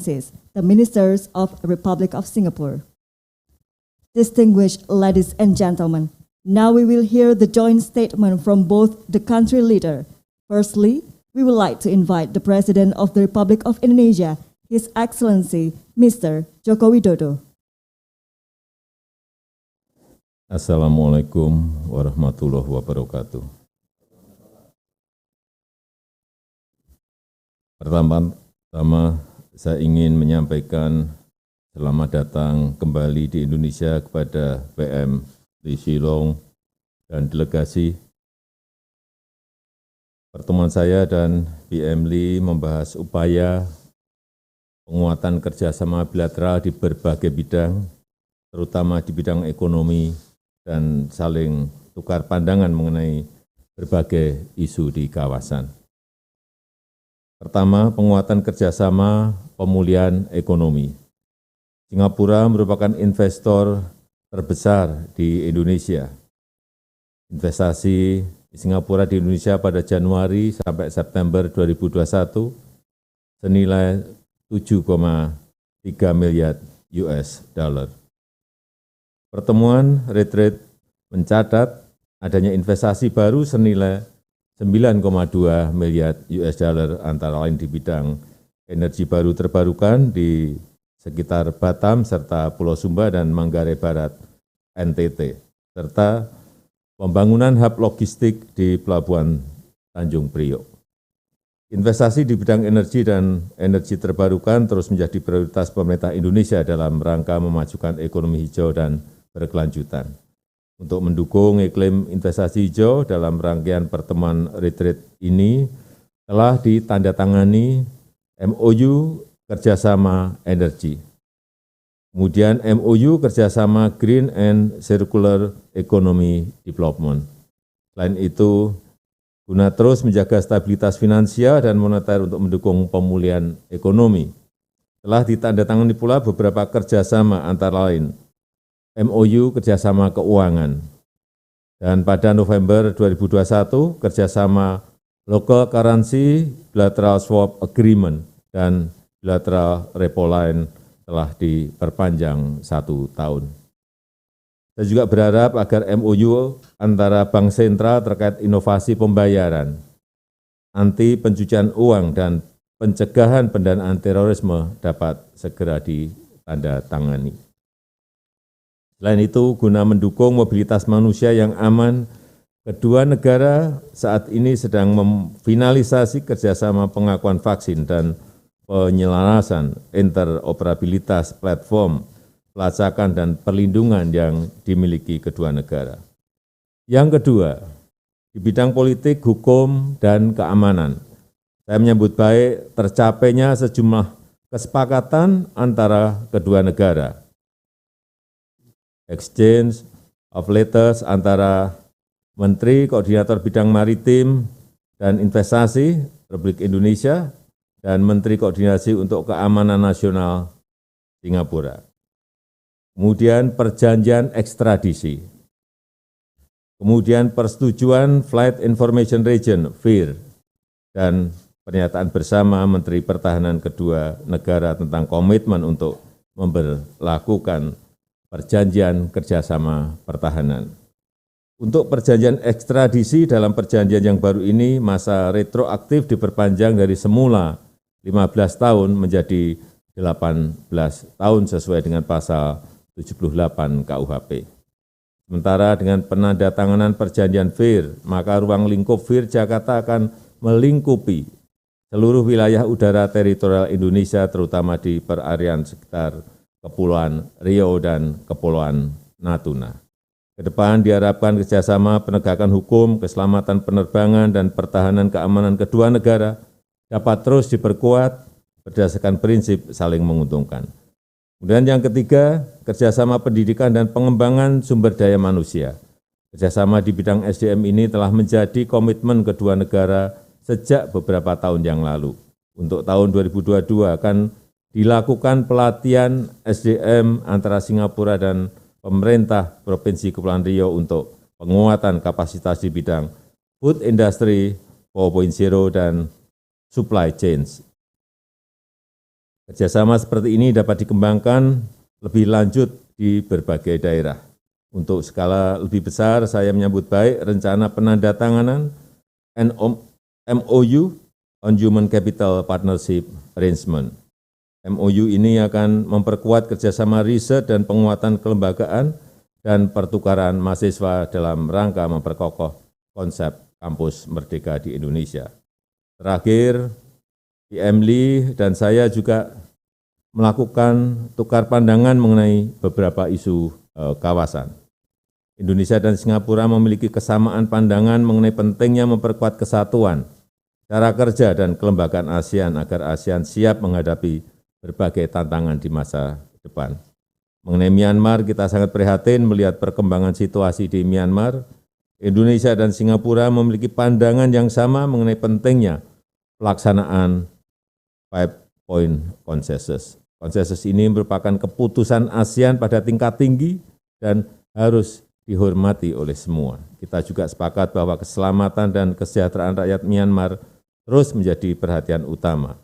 the Ministers of the Republic of Singapore. Distinguished ladies and gentlemen, now we will hear the joint statement from both the country leader. Firstly, we would like to invite the President of the Republic of Indonesia, His Excellency Mr. Joko Widodo. Assalamualaikum warahmatullahi wabarakatuh. Pertama-tama saya ingin menyampaikan selamat datang kembali di Indonesia kepada PM Hsien Loong dan delegasi. Pertemuan saya dan PM Lee membahas upaya penguatan kerjasama bilateral di berbagai bidang, terutama di bidang ekonomi, dan saling tukar pandangan mengenai berbagai isu di kawasan. Pertama, penguatan kerjasama pemulihan ekonomi. Singapura merupakan investor terbesar di Indonesia. Investasi Singapura di Indonesia pada Januari sampai September 2021 senilai 7,3 miliar US dollar. Pertemuan retreat mencatat adanya investasi baru senilai 9,2 miliar US dollar antara lain di bidang energi baru terbarukan di sekitar Batam serta Pulau Sumba dan Manggarai Barat NTT, serta pembangunan hub logistik di Pelabuhan Tanjung Priok. Investasi di bidang energi dan energi terbarukan terus menjadi prioritas pemerintah Indonesia dalam rangka memajukan ekonomi hijau dan berkelanjutan. Untuk mendukung iklim investasi hijau dalam rangkaian pertemuan retreat ini telah ditandatangani MOU kerjasama energi. Kemudian MOU kerjasama Green and Circular Economy Development. Selain itu, guna terus menjaga stabilitas finansial dan moneter untuk mendukung pemulihan ekonomi, telah ditandatangani pula beberapa kerjasama antara lain MOU kerjasama keuangan, dan pada November 2021 kerjasama Local Currency Bilateral Swap Agreement dan Bilateral Repo Line telah diperpanjang 1 tahun. Saya juga berharap agar MOU antara Bank Sentral terkait inovasi pembayaran, anti pencucian uang, dan pencegahan pendanaan terorisme dapat segera ditandatangani. Selain itu, guna mendukung mobilitas manusia yang aman, kedua negara saat ini sedang memfinalisasi kerjasama pengakuan vaksin dan penyelarasan interoperabilitas platform pelacakan dan perlindungan yang dimiliki kedua negara. Yang kedua, di bidang politik, hukum, dan keamanan, saya menyambut baik tercapainya sejumlah kesepakatan antara kedua negara. Exchange of letters antara Menteri Koordinator Bidang Maritim dan Investasi Republik Indonesia dan Menteri Koordinasi untuk Keamanan Nasional Singapura. Kemudian perjanjian ekstradisi. Kemudian persetujuan Flight Information Region (FIR) dan pernyataan bersama Menteri Pertahanan kedua negara tentang komitmen untuk memberlakukan perjanjian kerjasama pertahanan. Untuk perjanjian ekstradisi dalam perjanjian yang baru ini, masa retroaktif diperpanjang dari semula 15 tahun menjadi 18 tahun sesuai dengan pasal 78 KUHP. Sementara dengan penandatanganan perjanjian FIR, maka ruang lingkup FIR Jakarta akan melingkupi seluruh wilayah udara teritorial Indonesia, terutama di perarian sekitar Kepulauan Riau dan Kepulauan Natuna. Ke depan diharapkan kerjasama penegakan hukum, keselamatan penerbangan, dan pertahanan keamanan kedua negara dapat terus diperkuat berdasarkan prinsip saling menguntungkan. Kemudian yang ketiga, kerjasama pendidikan dan pengembangan sumber daya manusia. Kerjasama di bidang SDM ini telah menjadi komitmen kedua negara sejak beberapa tahun yang lalu. Untuk tahun 2022 akan dilakukan pelatihan SDM antara Singapura dan pemerintah Provinsi Kepulauan Riau untuk penguatan kapasitas di bidang food industry 4.0 dan supply chains. Kerjasama seperti ini dapat dikembangkan lebih lanjut di berbagai daerah. Untuk skala lebih besar, saya menyambut baik rencana penandatanganan MOU on Human Capital Partnership Arrangement. MOU ini akan memperkuat kerjasama riset dan penguatan kelembagaan dan pertukaran mahasiswa dalam rangka memperkokoh konsep kampus merdeka di Indonesia. Terakhir, PM Lee dan saya juga melakukan tukar pandangan mengenai beberapa isu kawasan. Indonesia dan Singapura memiliki kesamaan pandangan mengenai pentingnya memperkuat kesatuan, cara kerja dan kelembagaan ASEAN agar ASEAN siap menghadapi berbagai tantangan di masa depan. Mengenai Myanmar, kita sangat prihatin melihat perkembangan situasi di Myanmar. Indonesia dan Singapura memiliki pandangan yang sama mengenai pentingnya pelaksanaan 5-point consensus. Konsensus ini merupakan keputusan ASEAN pada tingkat tinggi dan harus dihormati oleh semua. Kita juga sepakat bahwa keselamatan dan kesejahteraan rakyat Myanmar terus menjadi perhatian utama.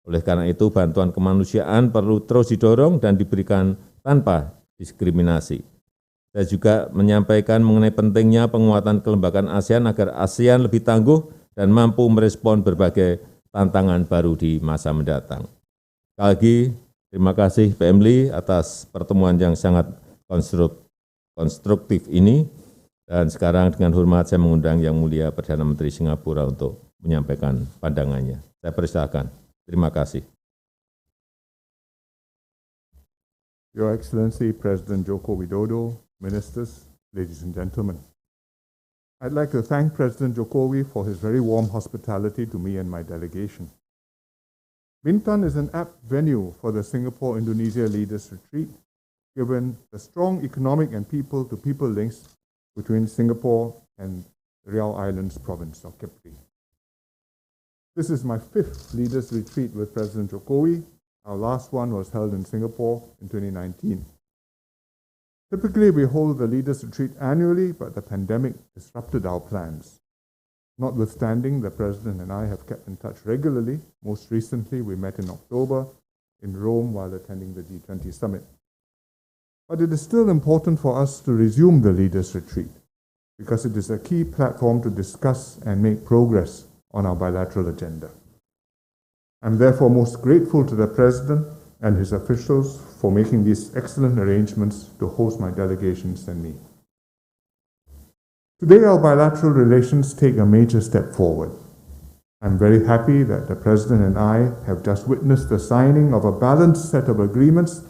Oleh karena itu, bantuan kemanusiaan perlu terus didorong dan diberikan tanpa diskriminasi. Saya juga menyampaikan mengenai pentingnya penguatan kelembagaan ASEAN agar ASEAN lebih tangguh dan mampu merespon berbagai tantangan baru di masa mendatang. Sekali lagi, terima kasih PM Lee atas pertemuan yang sangat konstruktif ini. Dan sekarang dengan hormat saya mengundang Yang Mulia Perdana Menteri Singapura untuk menyampaikan pandangannya. Saya persilakan. Terima kasih. Your Excellency President Joko Widodo, Ministers, ladies and gentlemen. I'd like to thank President Jokowi for his very warm hospitality to me and my delegation. Bintan is an apt venue for the Singapore-Indonesia Leaders Retreat, given the strong economic and people-to-people links between Singapore and Riau Islands province of Kepri. This is my 5th Leaders Retreat with President Jokowi. Our last one was held in Singapore in 2019. Typically, we hold the Leaders Retreat annually, but the pandemic disrupted our plans. Notwithstanding, the President and I have kept in touch regularly. Most recently, we met in October in Rome while attending the G20 summit. But it is still important for us to resume the Leaders Retreat because it is a key platform to discuss and make progress on our bilateral agenda. I'm therefore most grateful to the President and his officials for making these excellent arrangements to host my delegations and me. Today, our bilateral relations take a major step forward. I'm very happy that the President and I have just witnessed the signing of a balanced set of agreements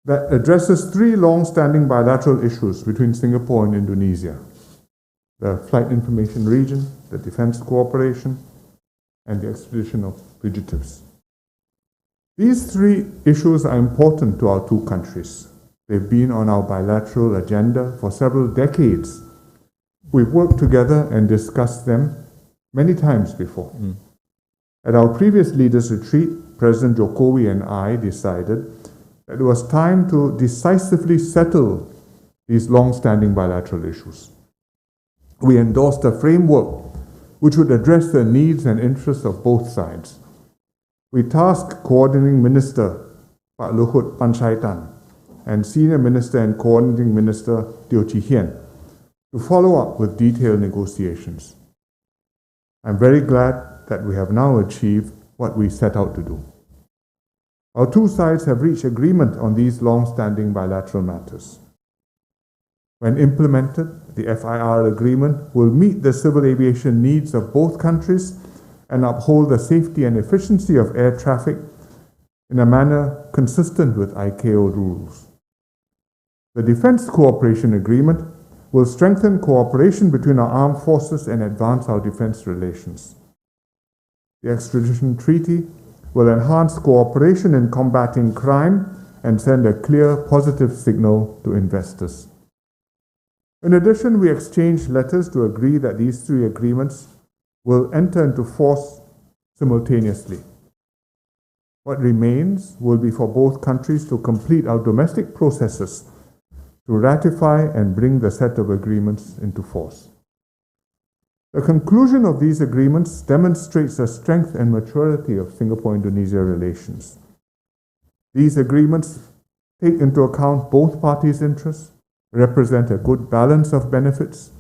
that addresses 3 long-standing bilateral issues between Singapore and Indonesia: the flight information region, the defense cooperation, and the extradition of fugitives. These 3 issues are important to our 2 countries. They've been on our bilateral agenda for several decades. We've worked together and discussed them many times before. At our previous Leaders Retreat, President Jokowi and I decided that it was time to decisively settle these long-standing bilateral issues. We endorsed a framework which would address the needs and interests of both sides. We tasked Coordinating Minister Pak Luhut Panjaitan and Senior Minister and Coordinating Minister Teo Chee Hean to follow up with detailed negotiations. I'm very glad that we have now achieved what we set out to do. Our 2 sides have reached agreement on these long-standing bilateral matters. When implemented, the FIR agreement will meet the civil aviation needs of both countries and uphold the safety and efficiency of air traffic in a manner consistent with ICAO rules. The Defense Cooperation Agreement will strengthen cooperation between our armed forces and advance our defense relations. The Extradition Treaty will enhance cooperation in combating crime and send a clear, positive signal to investors. In addition, we exchanged letters to agree that these 3 agreements will enter into force simultaneously. What remains will be for both countries to complete our domestic processes to ratify and bring the set of agreements into force. The conclusion of these agreements demonstrates the strength and maturity of Singapore-Indonesia relations. These agreements take into account both parties' interests, represent a good balance of benefits,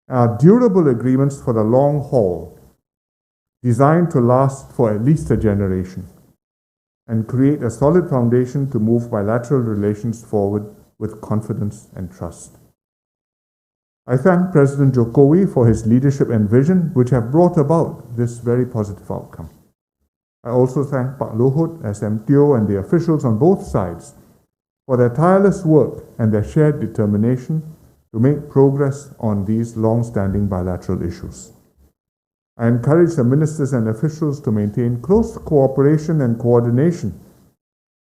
are durable agreements for the long haul, designed to last for at least a generation, and create a solid foundation to move bilateral relations forward with confidence and trust. I thank President Jokowi for his leadership and vision, which have brought about this very positive outcome. I also thank Pak Luhut, SM Teo, and the officials on both sides for their tireless work and their shared determination to make progress on these long-standing bilateral issues. I encourage the ministers and officials to maintain close cooperation and coordination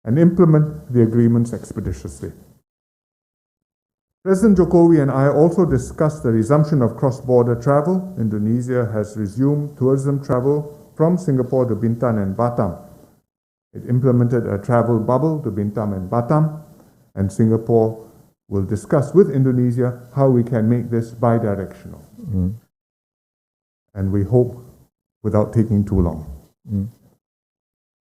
and implement the agreements expeditiously. President Jokowi and I also discussed the resumption of cross-border travel. Indonesia has resumed tourism travel from Singapore to Bintan and Batam. It implemented a travel bubble to Bintan and Batam, and Singapore will discuss with Indonesia how we can make this bidirectional. And we hope without taking too long.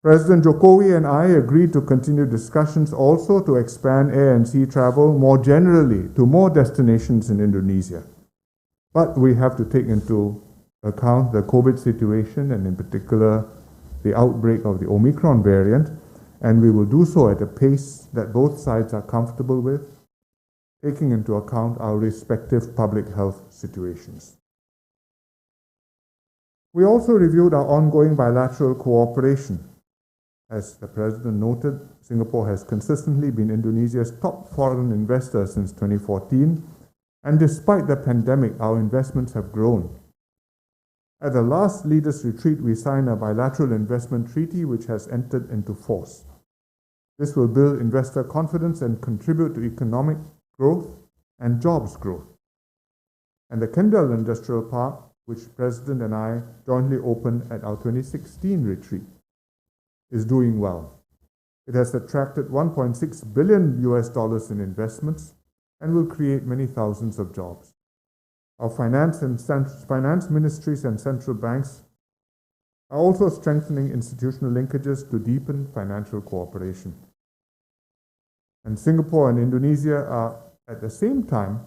President Jokowi and I agreed to continue discussions also to expand air and sea travel more generally to more destinations in Indonesia. But we have to take into account the COVID situation and in particular the outbreak of the Omicron variant, and we will do so at a pace that both sides are comfortable with, taking into account our respective public health situations. We also reviewed our ongoing bilateral cooperation. As the President noted, Singapore has consistently been Indonesia's top foreign investor since 2014, and despite the pandemic, our investments have grown. At the last leaders' retreat, we signed a bilateral investment treaty which has entered into force. This will build investor confidence and contribute to economic growth and jobs growth. And the Kendal Industrial Park, which President and I jointly opened at our 2016 retreat, is doing well. It has attracted $1.6 billion in investments and will create many thousands of jobs. Our finance ministries and central banks are also strengthening institutional linkages to deepen financial cooperation. And Singapore and Indonesia are at the same time,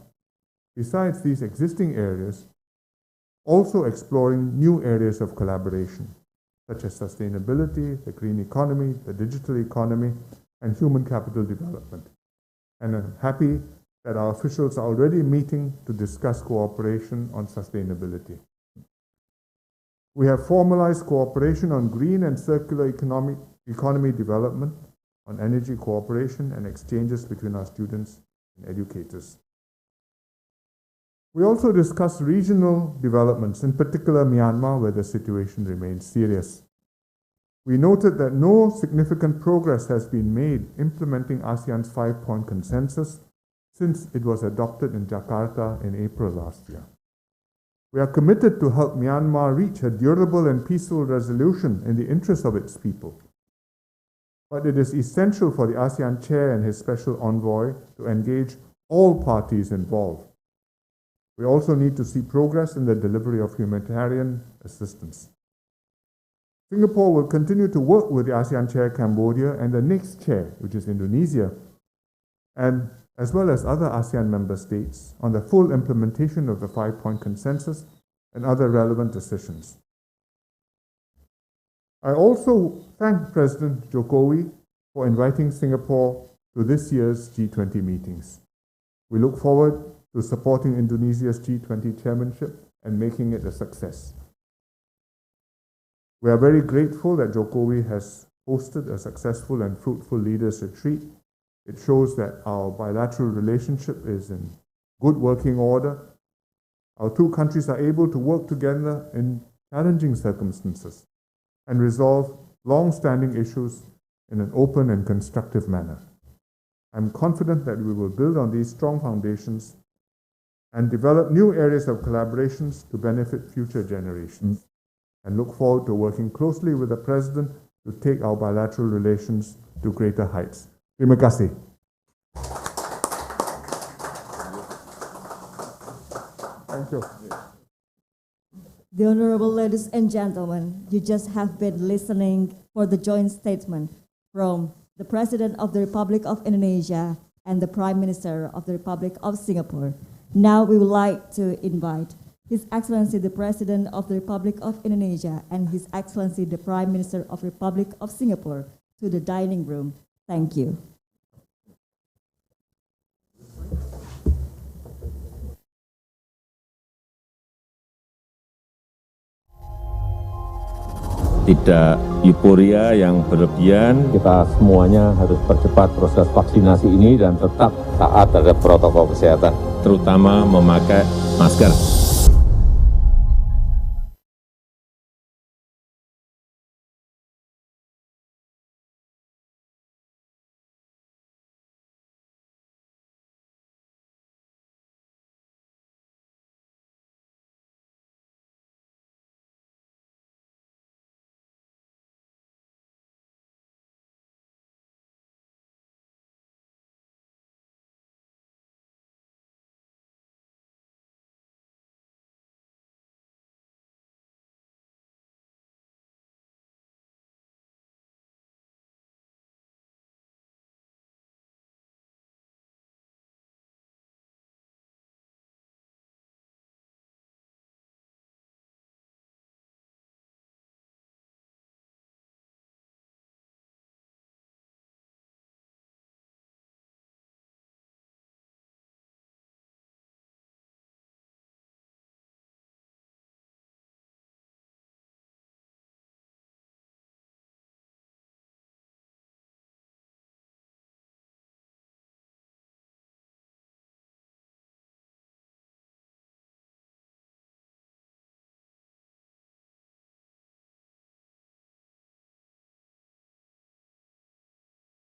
besides these existing areas, also exploring new areas of collaboration, such as sustainability, the green economy, the digital economy, and human capital development. And I'm happy that our officials are already meeting to discuss cooperation on sustainability. We have formalized cooperation on green and circular economy development, on energy cooperation and exchanges between our students and educators. We also discussed regional developments, in particular Myanmar, where the situation remains serious. We noted that no significant progress has been made implementing ASEAN's 5-point consensus since it was adopted in Jakarta in April last year. We are committed to help Myanmar reach a durable and peaceful resolution in the interest of its people. But it is essential for the ASEAN chair and his special envoy to engage all parties involved. We also need to see progress in the delivery of humanitarian assistance. Singapore will continue to work with the ASEAN chair Cambodia and the next chair, which is Indonesia, and as well as other ASEAN member states on the full implementation of the 5-point consensus and other relevant decisions. I also thank President Jokowi for inviting Singapore to this year's G20 meetings. We look forward to supporting Indonesia's G20 chairmanship and making it a success. We are very grateful that Jokowi has hosted a successful and fruitful leaders' retreat. It shows that our bilateral relationship is in good working order. Our two countries are able to work together in challenging circumstances and resolve long-standing issues in an open and constructive manner. I'm confident that we will build on these strong foundations and develop new areas of collaborations to benefit future generations, and look forward to working closely with the President to take our bilateral relations to greater heights. Terima kasih. Thank you. The Honorable ladies and gentlemen, you just have been listening for the joint statement from the President of the Republic of Indonesia, and the Prime Minister of the Republic of Singapore. Now we would like to invite His Excellency the President of the Republic of Indonesia and His Excellency the Prime Minister of the Republic of Singapore to the dining room. Thank you. Tidak euforia yang berlebihan, kita semuanya harus percepat proses vaksinasi ini dan tetap taat terhadap protokol kesehatan, terutama memakai masker.